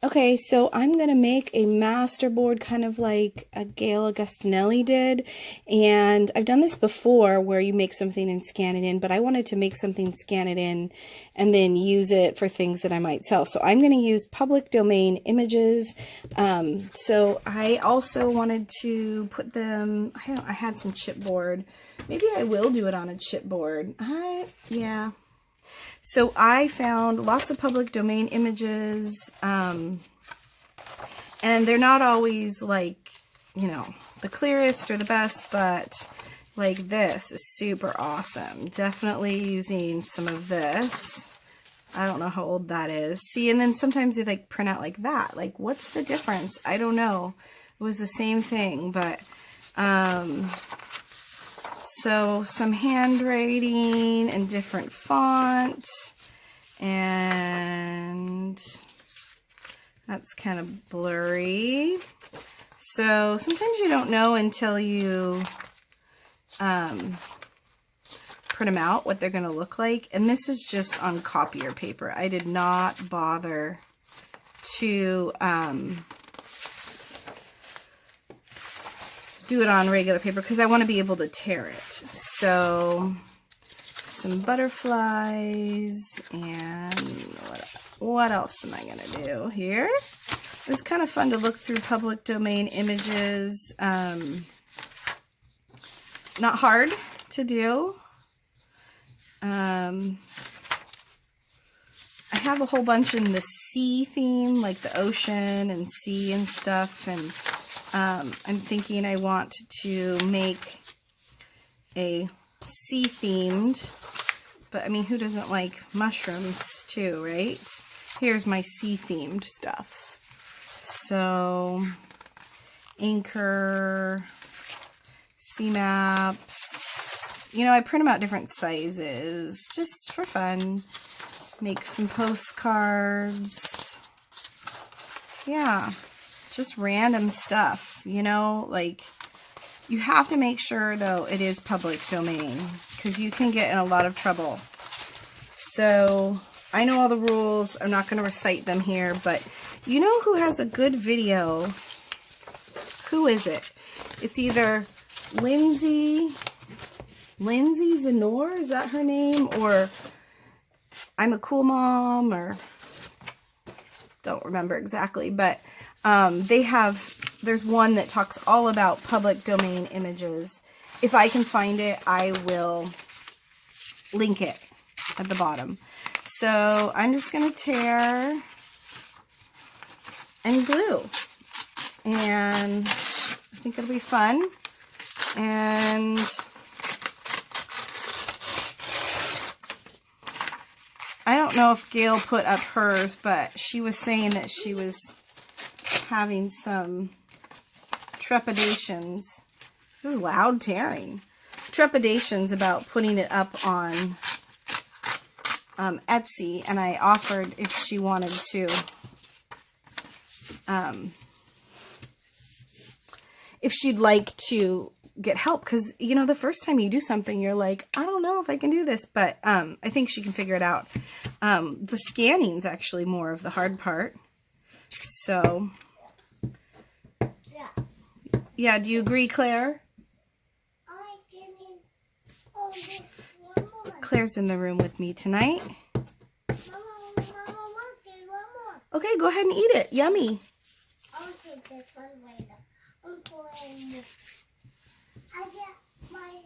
Okay, so I'm going to make a masterboard kind of like a Gail A did, and I've done this before where you make something and scan it in, but I wanted to make something, scan it in, and then use it for things that I might sell. So I'm going to use public domain images. So I also wanted to put them, I had some chipboard. Maybe I will do it on a chipboard. Yeah. So I found lots of public domain images, and they're not always like, you know, the clearest or the best, but like this is super awesome. Definitely using some of this. I don't know how old that is. See, and then sometimes they like print out like that. Like, what's the difference? I don't know. It was the same thing, but so some handwriting and different font, and that's kind of blurry. So sometimes you don't know until you print them out what they're going to look like. And this is just on copier paper. I did not bother to do it on regular paper because I want to be able to tear it. So some butterflies, and what else am I going to do here? It was kind of fun to look through public domain images. Not hard to do. I have a whole bunch in the sea theme, like the ocean and sea and stuff, and I'm thinking I want to make a sea themed, but I mean, who doesn't like mushrooms too, right? Here's my sea themed stuff. So anchor, sea maps, you know, I print them out different sizes just for fun. Make some postcards. Yeah. Just random stuff, you know, like you have to make sure though it is public domain because you can get in a lot of trouble. So I know all the rules. I'm not going to recite them here, but you know who has a good video? Who is it? It's either Lindsay Zenor, is that her name? Or I'm a Cool Mom, or don't remember exactly, but there's one that talks all about public domain images. If I can find it, I will link it at the bottom. So I'm just going to tear and glue. And I think it'll be fun. And I don't know if Gail put up hers, but she was saying that she was having some trepidations. This is loud tearing. Trepidations about putting it up on Etsy, and I offered if she wanted to, if she'd like to get help, because you know, the first time you do something you're like, I don't know if I can do this, but I think she can figure it out. The scanning's actually more of the hard part. So yeah, do you agree, Claire? Claire's in the room with me tonight. Okay, go ahead and eat it. Yummy. I'll take this one later. I'm pouring. I get my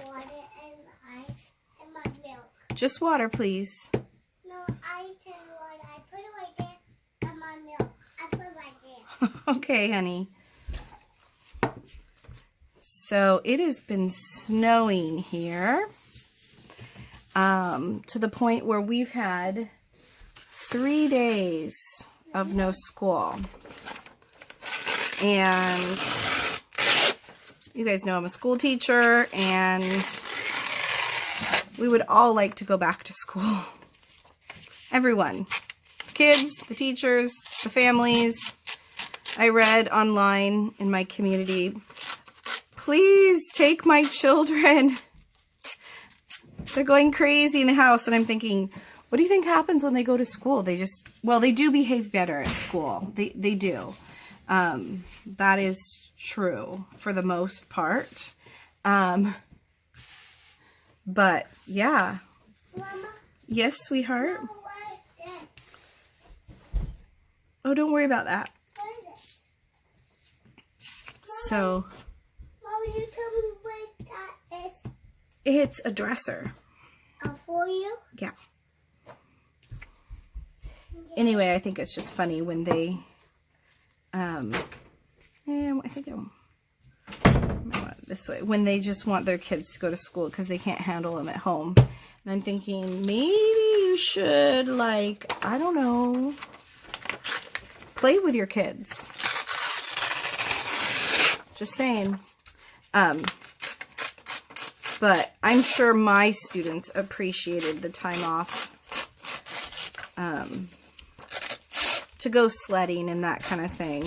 water and ice and my milk. Just water, please. No, ice and water. I put it right there, and my milk. I put it right there. Okay, honey. So it has been snowing here, to the point where we've had 3 days of no school. And you guys know I'm a school teacher, and we would all like to go back to school. Everyone. Kids, the teachers, the families. I read online in my community, please take my children. They're going crazy in the house. And I'm thinking, What do you think happens when they go to school? They just, well, they do behave better at school. They do. That is true for the most part. But yeah. Mama, Yes, sweetheart. Mama, what is this? Oh, don't worry about that. What is it? So Mama, you tell me what that is. it's a dresser. For you? Yeah. Anyway, I think it's just funny when they, I think I might want it this way, when they just want their kids to go to school because they can't handle them at home. And I'm thinking, maybe you should, like, I don't know, play with your kids. Just saying. But I'm sure my students appreciated the time off to go sledding and that kind of thing,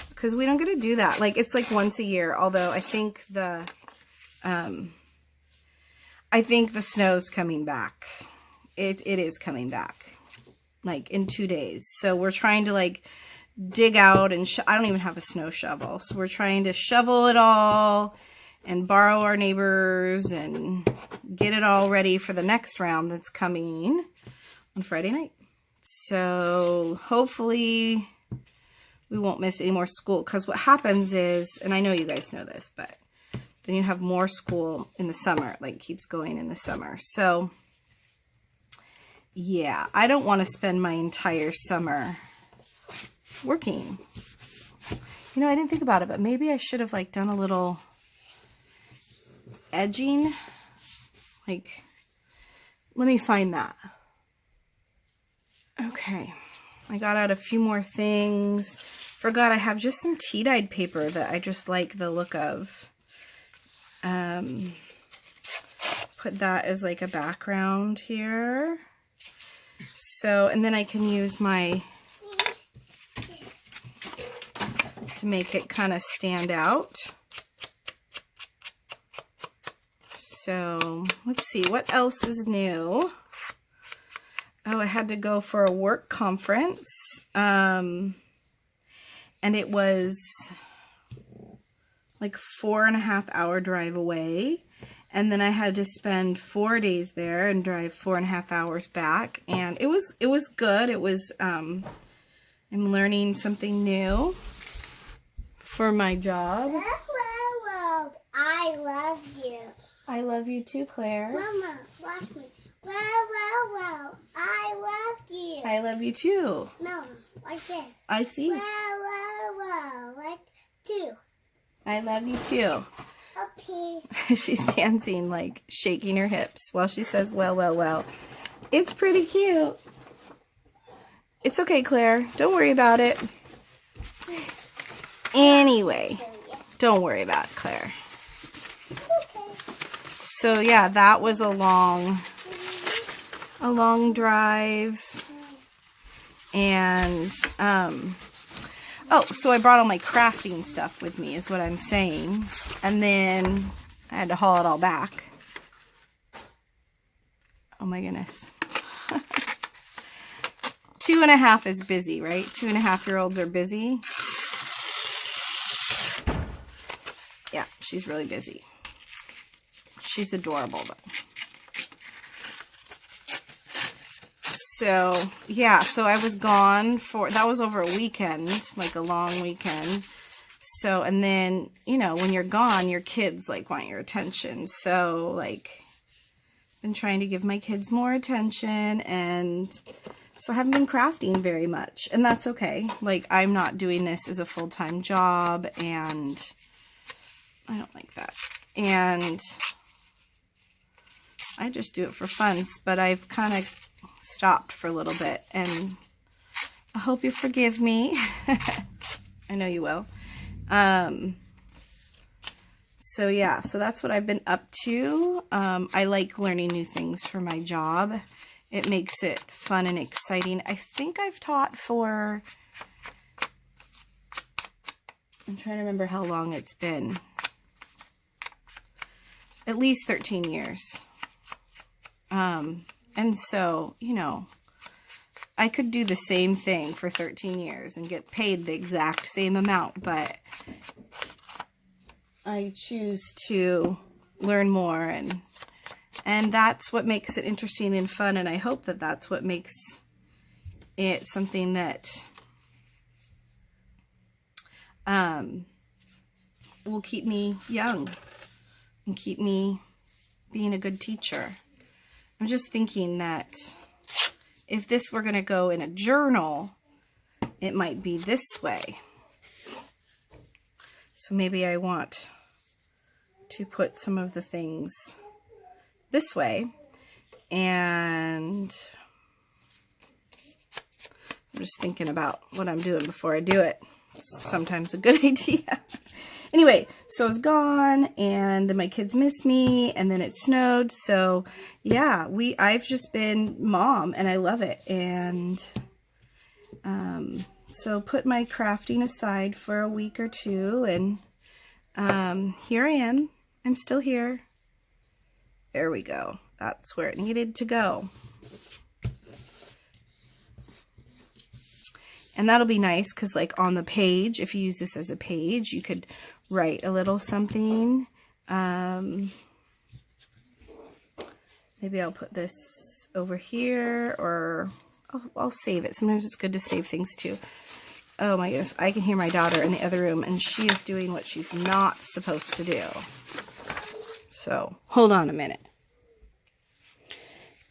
because we don't get to do that. Like, it's like once a year, although I think the snow's coming back. It is coming back, like in 2 days. So we're trying to like dig out and I don't even have a snow shovel, so we're trying to shovel it all and borrow our neighbors and get it all ready for the next round that's coming on Friday night. So hopefully we won't miss any more school, because what happens is, and I know you guys know this, but then you have more school in the summer. It like keeps going in the summer. So yeah, I don't want to spend my entire summer working. You know, I didn't think about it, but maybe I should have like done a little edging. Like, let me find that. Okay, I got out a few more things. Forgot I have just some tea-dyed paper that I just like the look of. Put that as like a background here. So, and then I can use my, to make it kind of stand out. So, let's see, what else is new? Oh, I had to go for a work conference, and it was like 4.5 hour drive away, and then I had to spend 4 days there and drive 4.5 hours back, and it was good. It was, I'm learning something new for my job. Whoa, I love you. I love you too, Claire. Mama, watch me. Whoa, I love you. I love you too. No, like this. I see. Whoa, like two. I love you too. Okay. She's dancing, like shaking her hips while she says, well. It's pretty cute. It's okay, Claire. Don't worry about it. Anyway, don't worry about it, Claire. So yeah, that was a long drive. And oh, so I brought all my crafting stuff with me is what I'm saying. And then I had to haul it all back. Oh my goodness. 2.5 is busy, right? 2.5-year-olds are busy. Yeah, she's really busy. She's adorable though. So, yeah, so I was gone for, that was over a weekend, like a long weekend. So, and then, you know, when you're gone, your kids, like, want your attention. So, like, been trying to give my kids more attention, and so I haven't been crafting very much. And that's okay. Like, I'm not doing this as a full-time job, and I don't like that. And I just do it for fun, but I've kind of stopped for a little bit, and I hope you forgive me. I know you will. So yeah, so that's what I've been up to. I like learning new things for my job. It makes it fun and exciting. I think I've taught for, I'm trying to remember how long it's been. At least 13 years. And so, you know, I could do the same thing for 13 years and get paid the exact same amount, but I choose to learn more, and that's what makes it interesting and fun, and I hope that that's what makes it something that will keep me young and keep me being a good teacher. I'm just thinking that if this were going to go in a journal, it might be this way. So maybe I want to put some of the things this way, and I'm just thinking about what I'm doing before I do it. It's sometimes a good idea. Anyway, so I was gone, and then my kids missed me, and then it snowed. So yeah, I've just been mom, and I love it. And so put my crafting aside for a week or two, and here I am. I'm still here. There we go. That's where it needed to go. And that'll be nice because, like, on the page, if you use this as a page, you could write a little something. Maybe I'll put this over here, or I'll save it. Sometimes it's good to save things too. Oh my goodness, I can hear my daughter in the other room, and she is doing what she's not supposed to do. So, hold on a minute.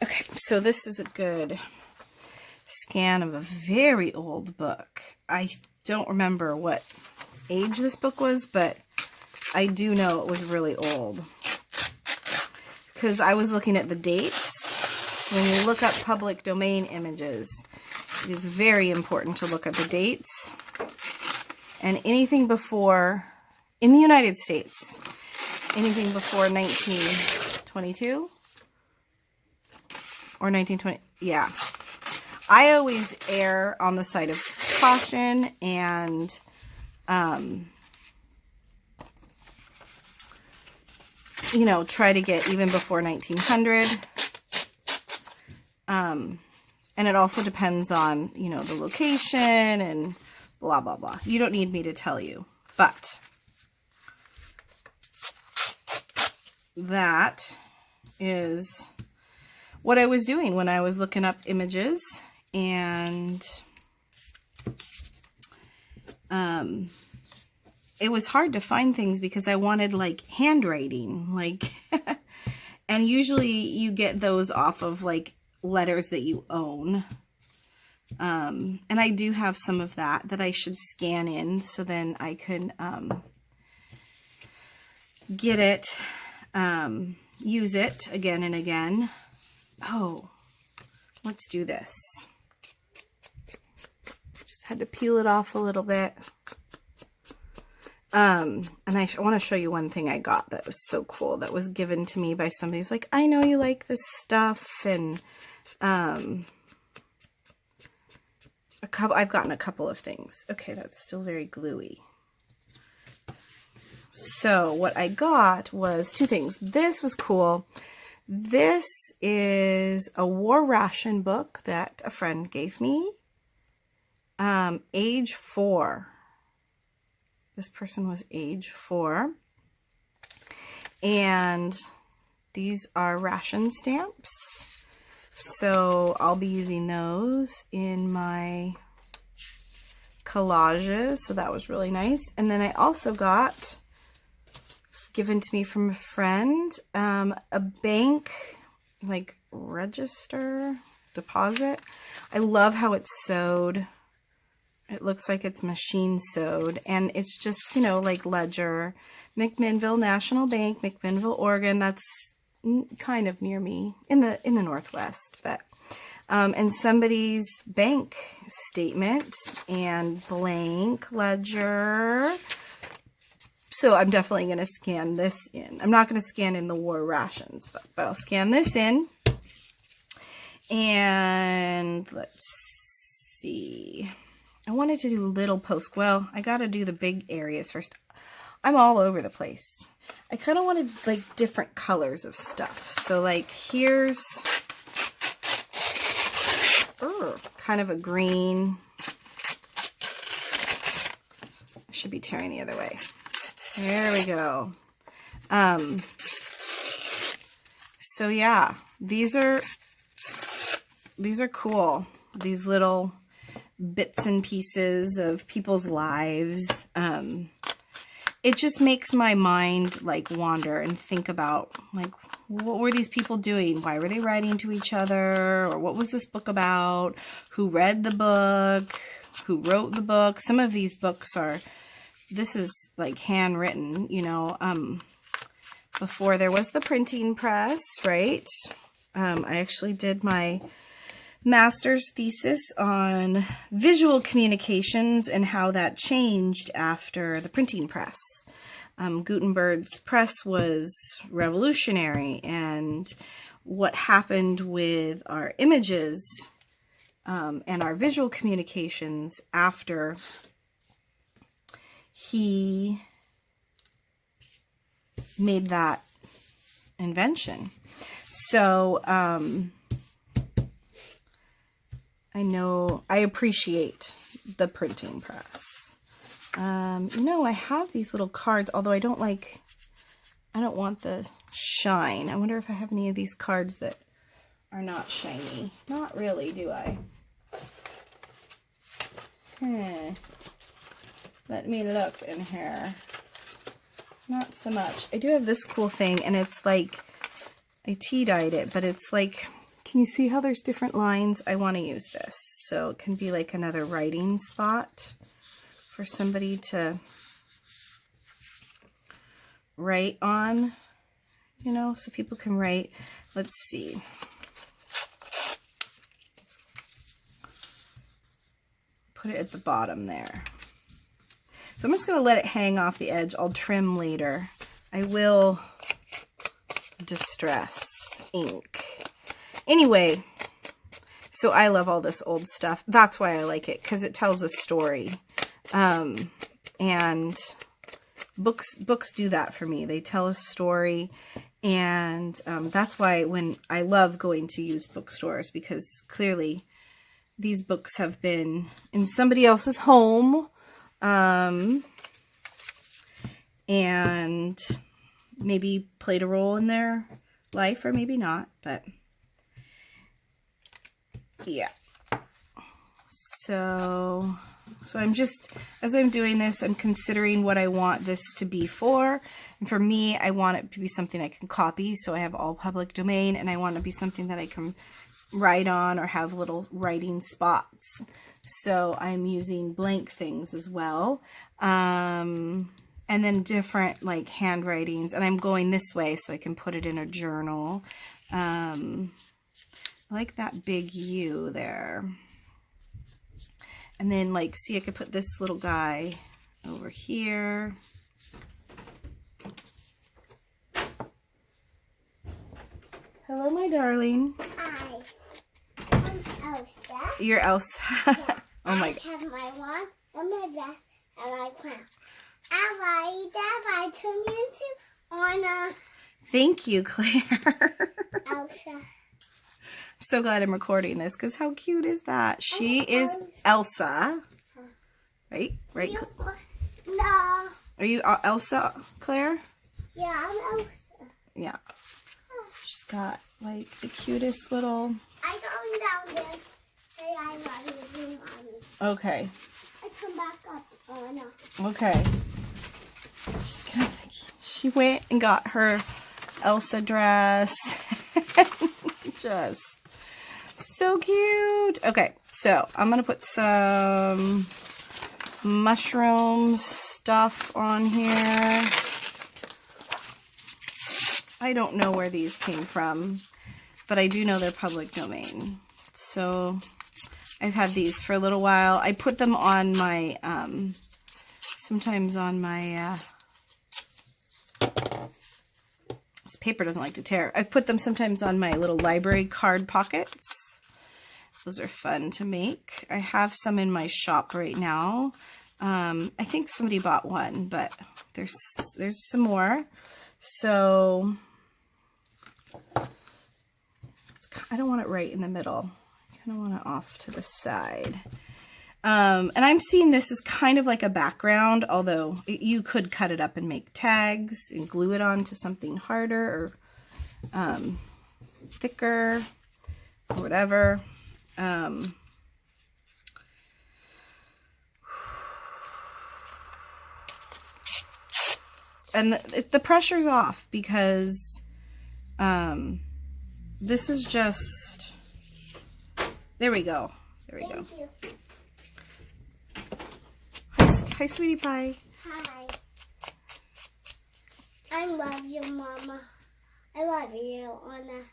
Okay, so this is a good scan of a very old book. I don't remember what age this book was, but I do know it was really old. Because I was looking at the dates. When you look up public domain images, it is very important to look at the dates. And anything before, in the United States, anything before 1922 or 1920, yeah. I always err on the side of caution and you know, try to get even before 1900. And it also depends on, you know, the location and blah, blah, blah. You don't need me to tell you, but that is what I was doing when I was looking up images. And it was hard to find things because I wanted, like, handwriting, like, and usually you get those off of, like, letters that you own. And I do have some of that I should scan in, so then I can get it, use it again and again. Oh, let's do this. Just had to peel it off a little bit. And I want to show you one thing I got that was so cool, that was given to me by somebody who's like, I know you like this stuff, and I've gotten a couple of things. Okay, that's still very gluey. So what I got was two things. This was cool. This is a war ration book that a friend gave me. Age 4. This person was age 4. And these are ration stamps. So I'll be using those in my collages. So that was really nice. And then I also got, given to me from a friend, a bank, like, register, deposit. I love how it's sewed. It looks like it's machine sewed, and it's just, you know, like ledger. McMinnville National Bank, McMinnville, Oregon. That's kind of near me in the Northwest, but and somebody's bank statement and blank ledger. So I'm definitely going to scan this in. I'm not going to scan in the war rations, but I'll scan this in. And let's see. I wanted to do little post. Well, I got to do the big areas first. I'm all over the place. I kind of wanted, like, different colors of stuff. So, like, here's kind of a green. I should be tearing the other way. There we go. So yeah, these are cool. These little bits and pieces of people's lives. It just makes my mind like wander and think about like, what were these people doing? Why were they writing to each other? Or what was this book about? Who read the book? Who wrote the book? Some of these books are, this is like handwritten, you know, before there was the printing press, right? I actually did my master's thesis on visual communications and how that changed after the printing press. Gutenberg's press was revolutionary, and what happened with our images and our visual communications after he made that invention. So, I appreciate the printing press. I have these little cards, although I don't want the shine. I wonder if I have any of these cards that are not shiny. Not really, do I? Let me look in here. Not so much. I do have this cool thing, and it's like, I tea-dyed it, but it's like, can you see how there's different lines? I want to use this. So it can be like another writing spot for somebody to write on, you know, so people can write. Let's see. Put it at the bottom there. So I'm just going to let it hang off the edge. I'll trim later. I will distress ink. Anyway, so I love all this old stuff. That's why I like it, because it tells a story. And books do that for me. They tell a story. And that's why when I love going to used bookstores, because clearly these books have been in somebody else's home. And maybe played a role in their life, or maybe not, but yeah. So I'm just, as I'm doing this, I'm considering what I want this to be for. And for me, I want it to be something I can copy, so I have all public domain, and I want it to be something that I can write on or have little writing spots. So I'm using blank things as well. And then different like handwritings, and I'm going this way so I can put it in a journal. I like that big U there. And then like, see, I could put this little guy over here. Hello, my darling. Hi. I'm Elsa. You're Elsa. Yeah. Oh my God. I have my wand and my dress and my crown. I turn you into Anna. Thank you, Claire. Elsa. I'm so glad I'm recording this, because how cute is that? She is Elsa. Right? Right? No. Are you Elsa, Claire? Yeah, I'm Elsa. Yeah. She's got like the cutest little... I'm going down there. Say I love you, Mommy. Okay. I come back up, Anna. Okay. She went and got her Elsa dress. Just so cute. Okay, so I'm going to put some mushroom stuff on here. I don't know where these came from, but I do know they're public domain. So I've had these for a little while. I put them on my, sometimes on my, this paper doesn't like to tear. I put them sometimes on my little library card pockets. Those are fun to make. I have some in my shop right now. I think somebody bought one, but there's some more. So I don't want it right in the middle. kind of want it off to the side. And I'm seeing this as kind of like a background, although you could cut it up and make tags and glue it onto something harder or thicker or whatever. And the pressure's off because this is just, there we go. There we go. Thank you. Hi, sweetie pie. Hi. I love you, Mama. I love you, Anna.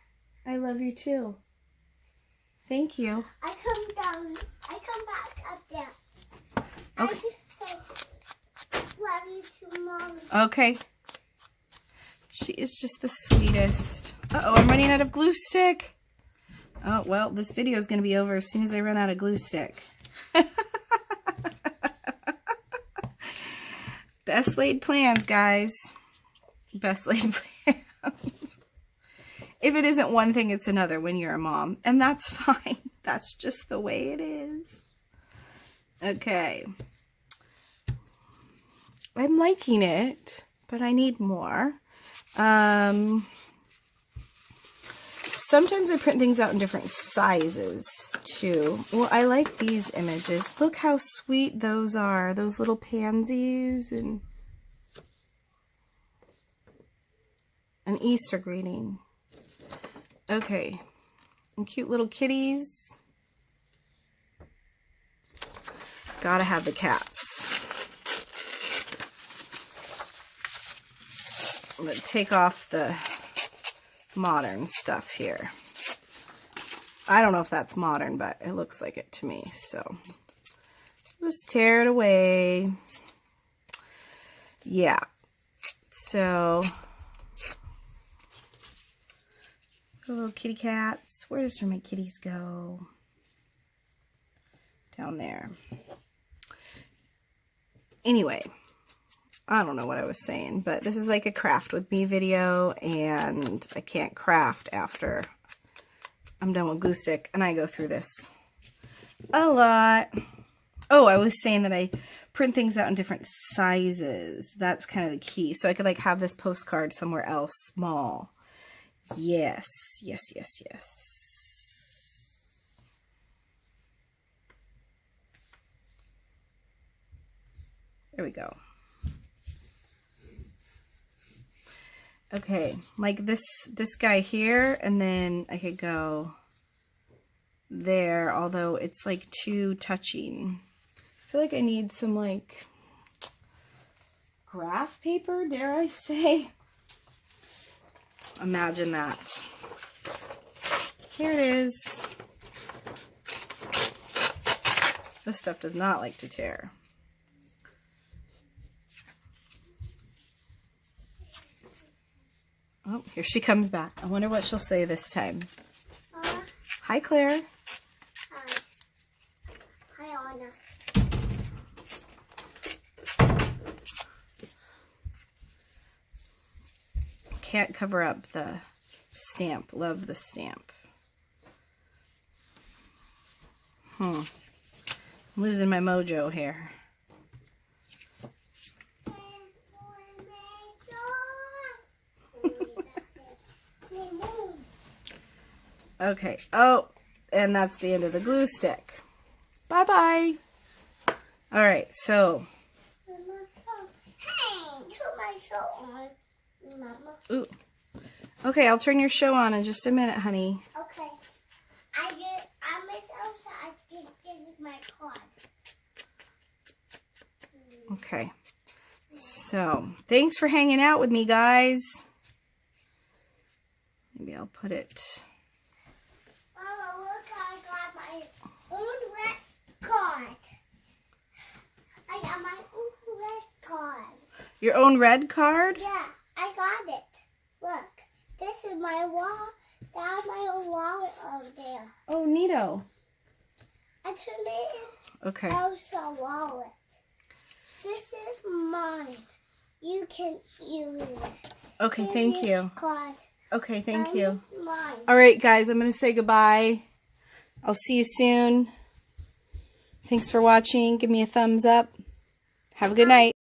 I love you too. Thank you. I come back up there. Okay. I say, love you too, Mama. Okay. She is just the sweetest. Uh-oh, I'm running out of glue stick. Oh, well, this video is going to be over as soon as I run out of glue stick. Best laid plans, guys. Best laid plans. If it isn't one thing, it's another when you're a mom. And that's fine. That's just the way it is. Okay. I'm liking it, but I need more. Sometimes I print things out in different sizes, too. Well, I like these images. Look how sweet those are. Those little pansies and an Easter greeting. Okay. And cute little kitties. Gotta have the cats. I'm gonna take off the modern stuff here. I don't know if that's modern, but it looks like it to me. So just tear it away. Yeah. So little kitty cats. Where does my kitties go? Down there. Anyway. I don't know what I was saying, but this is like a craft with me video, and I can't craft after I'm done with glue stick, and I go through this a lot. Oh, I was saying that I print things out in different sizes. That's kind of the key. So I could like have this postcard somewhere else small. Yes, yes, yes, yes. There we go. Okay, like this guy here, and then I could go there, although it's like too touching. I feel like I need some like graph paper, dare I say? Imagine that. Here it is. This stuff does not like to tear. Oh, here she comes back. I wonder what she'll say this time. Hi, Claire. Hi. Hi, Anna. Can't cover up the stamp. Love the stamp. I'm losing my mojo here. Okay. Oh, and that's the end of the glue stick. Bye-bye. All right, so. Hey, turn my show on, Mama. Ooh. Okay, I'll turn your show on in just a minute, honey. Okay. I'm outside to get my card. Okay. So, thanks for hanging out with me, guys. Maybe I'll put it. Mama, look, I got my own red card. I got my own red card. Your own red card? Yeah, I got it. Look, this is my wall. That's my own wallet over there. Oh, neato. I turned it in. Okay. Also wallet. This is mine. You can use it. Okay, thank you. Card. Okay, thank you. Mine. All right, guys, I'm going to say goodbye. I'll see you soon. Thanks for watching. Give me a thumbs up. Have a good night.